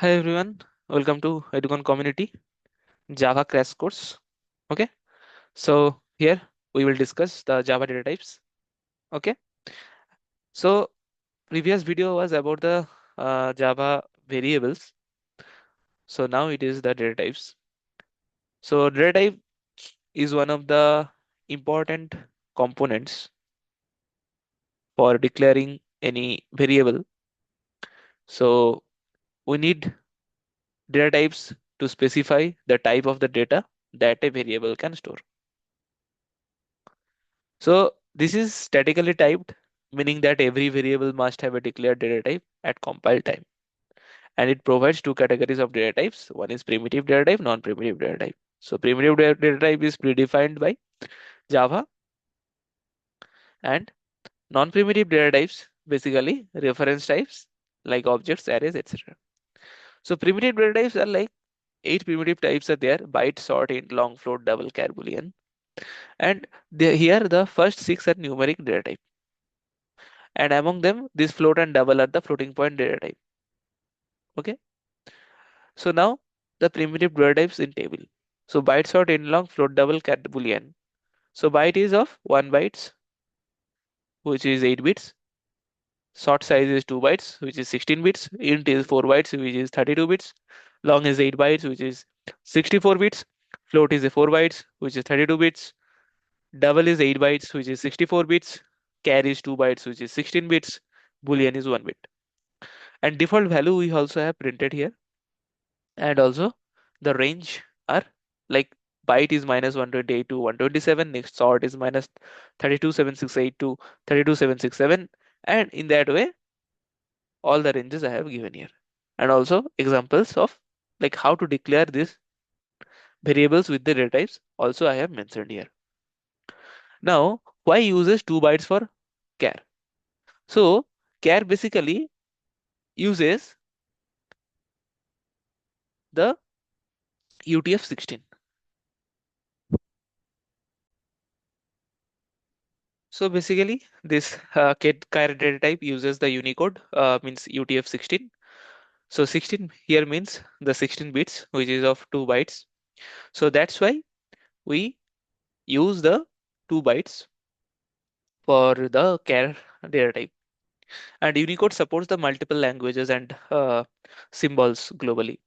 Hi everyone, welcome to Educon community Java crash course. Okay, so here we will discuss the Java data types. Okay, so previous video was about the Java variables. So now it is the data types. So data type is one of the important components for declaring any variable. So we need data types to specify the type of the data that a variable can store. So this is statically typed, meaning that every variable must have a declared data type at compile time. And it provides two categories of data types. One is primitive data type, non-primitive data type. So primitive data type is predefined by Java, and non-primitive data types basically reference types like objects, arrays, etc. So primitive data types are like eight primitive types are there: byte, short, int, long, float, double, char, boolean. And here the first six are numeric data type. And among them, this float and double are the floating point data type. Okay. So now the primitive data types in table. So byte, short, int, long, float, double, char, boolean. So byte is of 1 bytes, which is 8 bits. Short size is 2 bytes, which is 16 bits. Int is 4 bytes, which is 32 bits. Long is 8 bytes, which is 64 bits. Float is a 4 bytes, which is 32 bits. Double is 8 bytes, which is 64 bits. Char is 2 bytes, which is 16 bits. Boolean is 1 bit. And default value we also have printed here. And also the range are like byte is minus 128 to 127, next short is minus 32768 to 32767, and in that way all the ranges I have given here, and also examples of like how to declare these variables with the data types also I have mentioned here. Now why uses 2 bytes for char? So char basically uses the UTF-16. So basically, this char data type uses the Unicode, means UTF-16. So 16 here means the 16 bits, which is of 2 bytes. So that's why we use the 2 bytes for the char data type. And Unicode supports the multiple languages and symbols globally.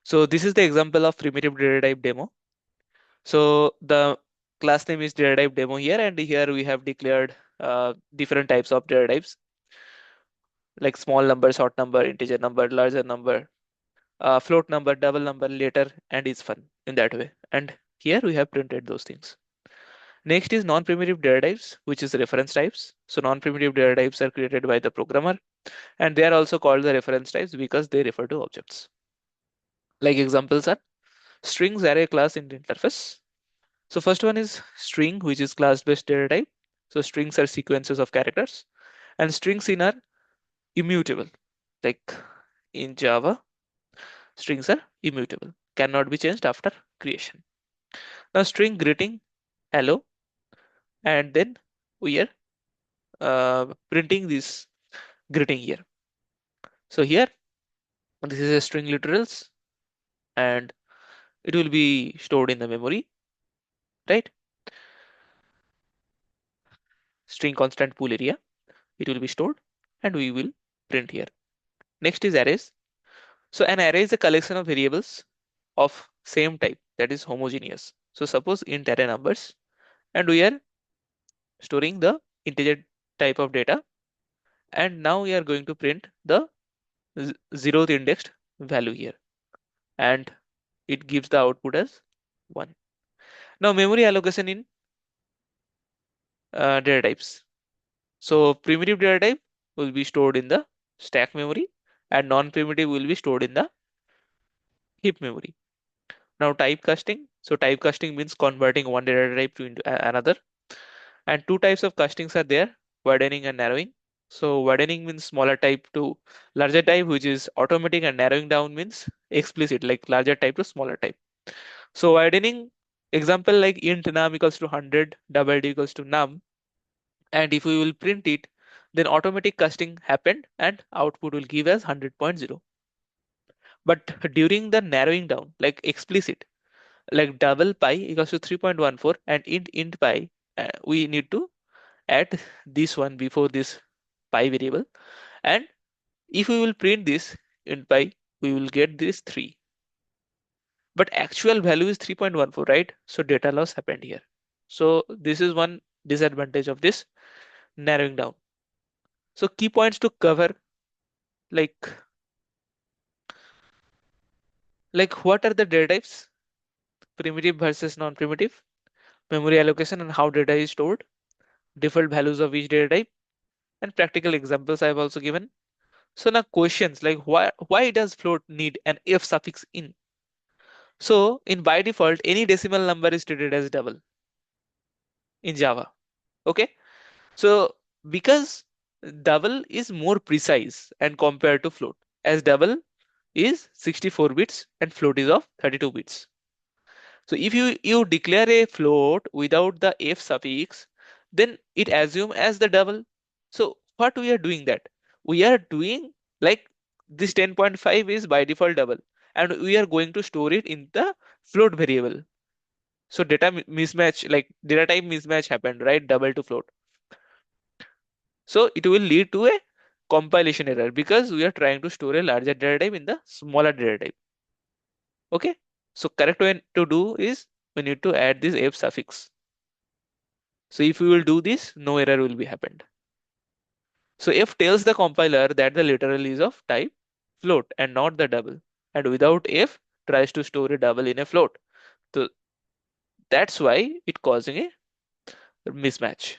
So this is the example of primitive data type demo. So the class name is data type demo here, and here we have declared different types of data types like small number, short number, integer number, larger number, float number, double number later, and is fun in that way. And here we have printed those things. Next is non-primitive data types, which is reference types. So non-primitive data types are created by the programmer, and they are also called the reference types because they refer to objects. Like examples are strings, array, class, int, interface. So first one is string, which is class-based data type. So strings are sequences of characters, and strings in are immutable. Like in Java, strings are immutable, cannot be changed after creation. Now string greeting, hello, and then we are printing this greeting here. So here, this is a string literals, and it will be stored in the memory, right? String constant pool area, it will be stored, and we will print here. Next is arrays. So an array is a collection of variables of same type, that is homogeneous. So suppose int array numbers, and we are storing the integer type of data, and now we are going to print the zeroth indexed value here, and it gives the output as 1. Now memory allocation in data types. So primitive data type will be stored in the stack memory, and non-primitive will be stored in the heap memory. Now typecasting. So typecasting means converting one data type to into another, and two types of castings are there: widening and narrowing. So widening means smaller type to larger type, which is automatic, and narrowing down means explicit, like larger type to smaller type. So widening example like int num equals to 100, double d equals to num, and if we will print it, then automatic casting happened and output will give as 100.0. But during the narrowing down, like explicit, like double pi equals to 3.14 and int pi, we need to add this one before this pi variable. And if we will print this int pi, we will get this 3. But actual value is 3.14, right? So data loss happened here. So this is one disadvantage of this narrowing down. So key points to cover, like what are the data types, primitive versus non-primitive, memory allocation and how data is stored, default values of each data type, and practical examples I have also given. So now questions like why does float need an f suffix in? So in by default, any decimal number is treated as double in Java. Okay. So because double is more precise and compared to float, as double is 64 bits and float is of 32 bits. So if you declare a float without the f suffix, then it assume as the double. So what we are doing that? We are doing like this 10.5 is by default double, and we are going to store it in the float variable. So mismatch, like data type mismatch happened, right? Double to float. So it will lead to a compilation error because we are trying to store a larger data type in the smaller data type. Okay. So correct way to do is we need to add this f suffix. So if we will do this, no error will be happened. So f tells the compiler that the literal is of type float and not the double. And without f tries to store a double in a float. So that's why it causing a mismatch.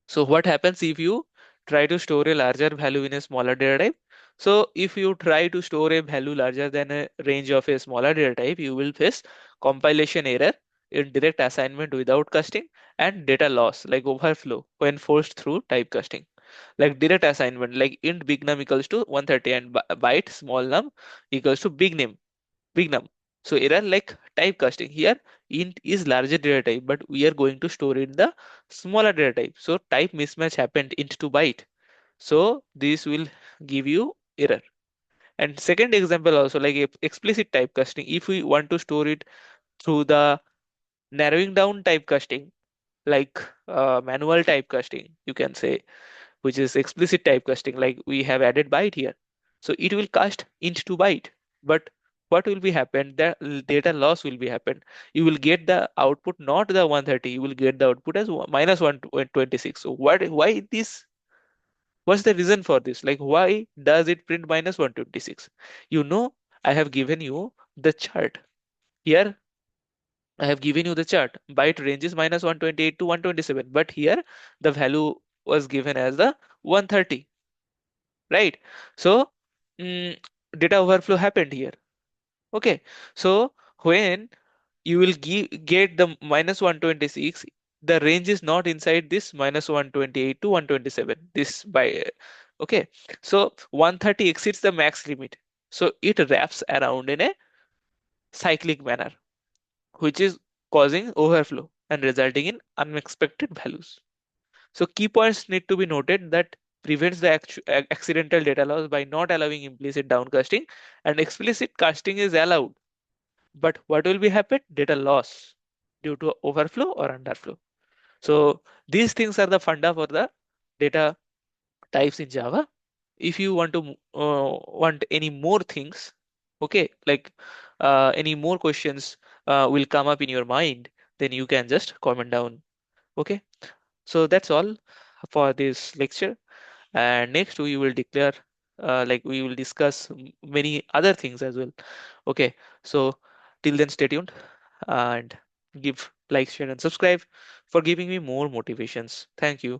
So what happens if you try to store a larger value in a smaller data type? So if you try to store a value larger than a range of a smaller data type, you will face compilation error, indirect assignment without casting, and data loss like overflow when forced through type casting. Like direct assignment, like int big num equals to 130 and byte small num equals to big num. So error like typecasting here, int is larger data type, but we are going to store in the smaller data type. So type mismatch happened int to byte. So this will give you error. And second example also like explicit typecasting. If we want to store it through the narrowing down typecasting, like manual typecasting, you can say, which is explicit typecasting, like we have added byte here. So it will cast int to byte. But what will be happen? The data loss will be happen. You will get the output not the 130. You will get the output as minus 126. So why this? What's the reason for this? Like why does it print minus 126? You know, I have given you the chart. Here I have given you the chart. Byte range is minus 128 to 127. But here the value was given as the 130, right? So mm, data overflow happened here. Okay. So when you will get the minus 126, the range is not inside this minus 128 to 127. This by okay. So 130 exceeds the max limit. So it wraps around in a cyclic manner, which is causing overflow and resulting in unexpected values. So key points need to be noted that prevents the accidental data loss by not allowing implicit downcasting, and explicit casting is allowed. But what will be happen? Data loss due to overflow or underflow. So these things are the funda for the data types in Java. If you want to want any more things, okay, like any more questions will come up in your mind, then you can just comment down. Okay, so that's all for this lecture. And next we will declare like we will discuss many other things as well. Okay, so till then stay tuned and give like, share and subscribe for giving me more motivations. Thank you.